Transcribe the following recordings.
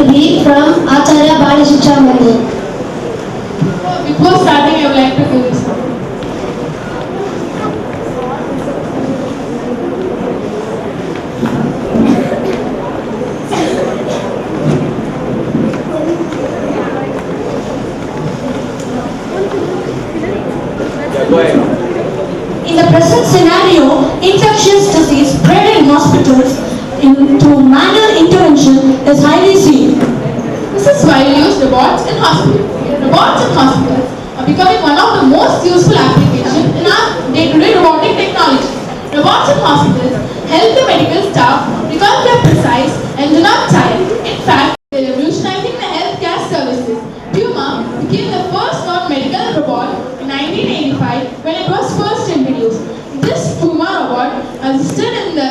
to be from Achariya Siksha Mandir. Before starting, I would like to do this. In the present scenario, infectious disease spread in hospitals through manual intervention is highly seen. This is why we use robots in hospitals. Robots in hospitals are becoming one of the most useful applications in our day-to-day robotic technology. Robots in hospitals help the medical staff because they are precise and do not tire. In fact, they are revolutionizing the healthcare services. Puma became the first non-medical robot in 1985 when it was first introduced. This Puma robot assisted in the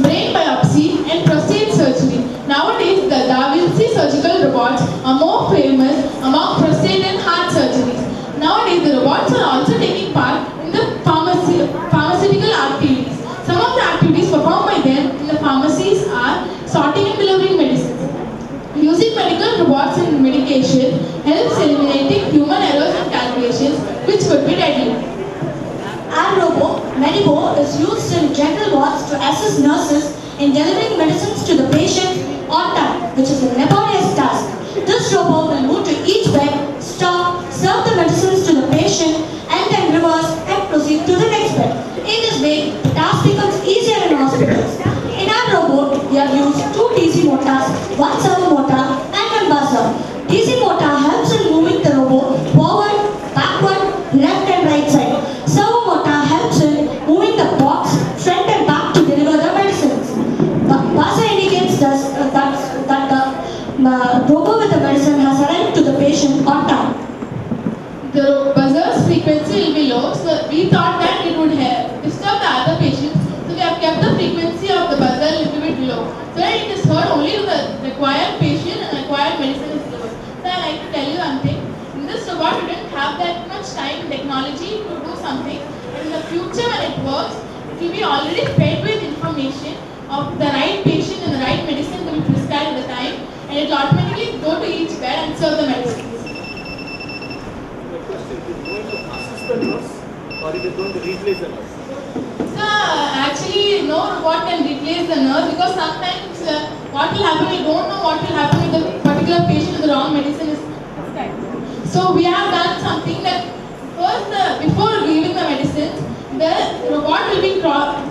brain biopsy and prostate surgery. Nowadays, the Da Vinci surgical robots are more famous among prostate and heart surgeries. Nowadays, the robots are also taking part in the pharmaceutical activities. Some of the activities performed by them in the pharmacies are sorting and delivering medicines. Using medical robots in medication helps eliminating human errors and calculations which could be deadly. UniRobo is used in general wards to assist nurses in delivering medicines to the patient on time, which is a laborious task. This robot will move to each bed, stop, serve the medicines to the patient, and then reverse and proceed to the next bed. In this way, the task becomes easier in hospitals. In our robot, we have used two DC motors, one servo motor, and one buzzer. DC motor helps in moving the robot forward, backward, left and right side. Servo motor helps in moving the box front and back to deliver the medicines. Buzzer indicates that the robot with the medicine has arrived to the patient on time. The buzzer's frequency will be low, so we thought that it would disturb the other patients. So we have kept the frequency of the buzzer a little bit low, so that it is heard only to the required patient and required medicine is delivered. So I like to tell you one thing. In this robot, we didn't have that much time and technology to do something. But in the future, when it works, it will be already fed with information of the right patient and the right medicine to be prescribed at the time, and it will automatically go to each bed and serve the medicines. The nurse, or it is going to replace the nurse? So, actually, no robot can replace the nurse because sometimes what will happen, we don't know what will happen with the particular patient if the wrong medicine is prescribed. So, we have done something that first, before giving the medicine, the robot will be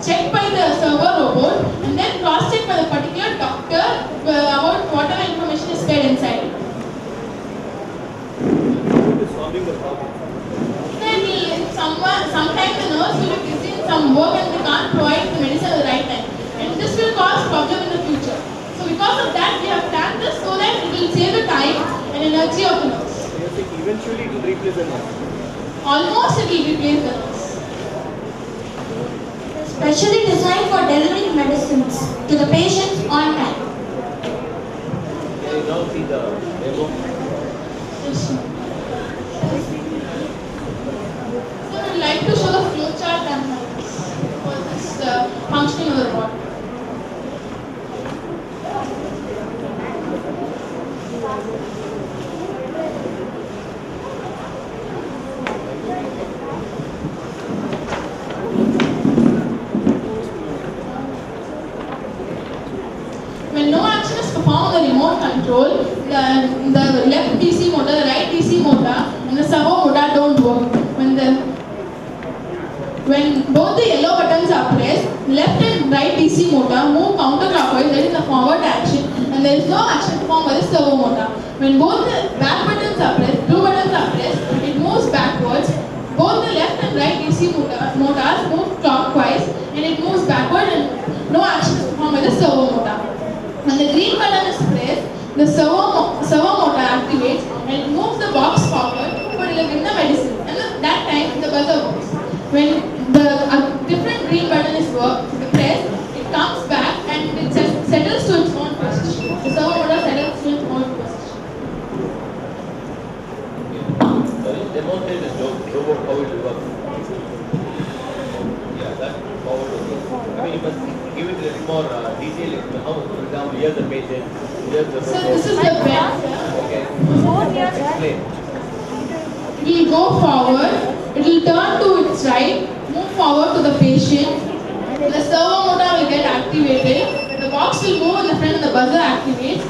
checked by the server robot and then cross-checked by the particular doctor about whatever information is fed inside. Who is solving the problem? Sometimes the nurse will be busy in some work and they can't provide the medicine at the right time. And this will cause problem in the future. So because of that, we have planned this so that it will save the time and energy of the nurse. So you think eventually it will replace the nurse? Almost it will replace the nurse. Specially designed for delivering medicines to the patients on time. Can you now see the demo? Yes. So I would like to show the flow chart and for this functioning of the robot. When no action is performed on the remote control, the left DC motor, the right DC motor, and the servo motor don't work. When both the yellow buttons are pressed, left and right DC motor move counterclockwise, that is the forward action, and there is no action performed by the servo motor. When both the back buttons are pressed, blue buttons are pressed, it moves backwards. Both the left and right DC motors move clockwise, and it moves backward, and no action is performed by the servo motor. When the green button is pressed, the servo motor activates and it moves the box forward for delivering the medicine. And at that time, the buzzer works. When the different green button is pressed, it comes back and it settles to its own position. The servo motor settles to its own position. Demonstrate this robot how it will work. Yeah, that forward will work. I mean, you must give it a little more detail. How, for example, here the patient, So this is the pen. Okay. Explain. It will go forward, it will turn to its right, move forward to the patient. The servo motor will get activated, the box will move in the front and the buzzer activates.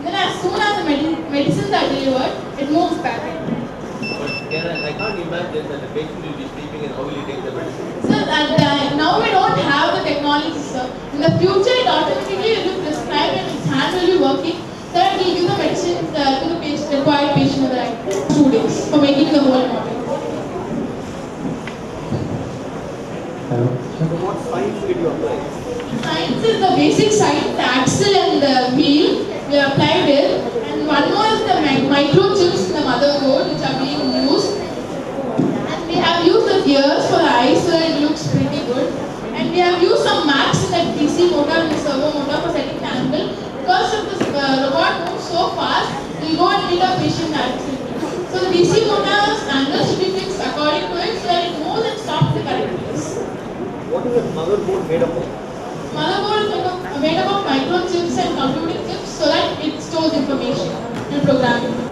Then as soon as the medicines are delivered, it moves back. But I can't imagine that the patient will be sleeping and how will he take the medicine? Sir, now we don't have the technology, sir. In the future, it automatically will be prescribed and its hand will be working. Sir, it will give the medicine to the patient, required patient in the right 2 days for making the whole model. So what science did you apply? Science is the basic science, the axle and the wheel we applied it, and one more is the microchips in the motherboard which are being used, and we have used the gears for the eyes so that it looks pretty good, and we have used some max in the DC motor and the servo motor for setting the angle. Because if the robot moves so fast, it will go and hit a patient accident. So the DC motor's angle should be fixed according to it so that it moves and stops the correct place. What is the motherboard made up of? Motherboard is made up of microchips and computing chips so that it stores information and programming.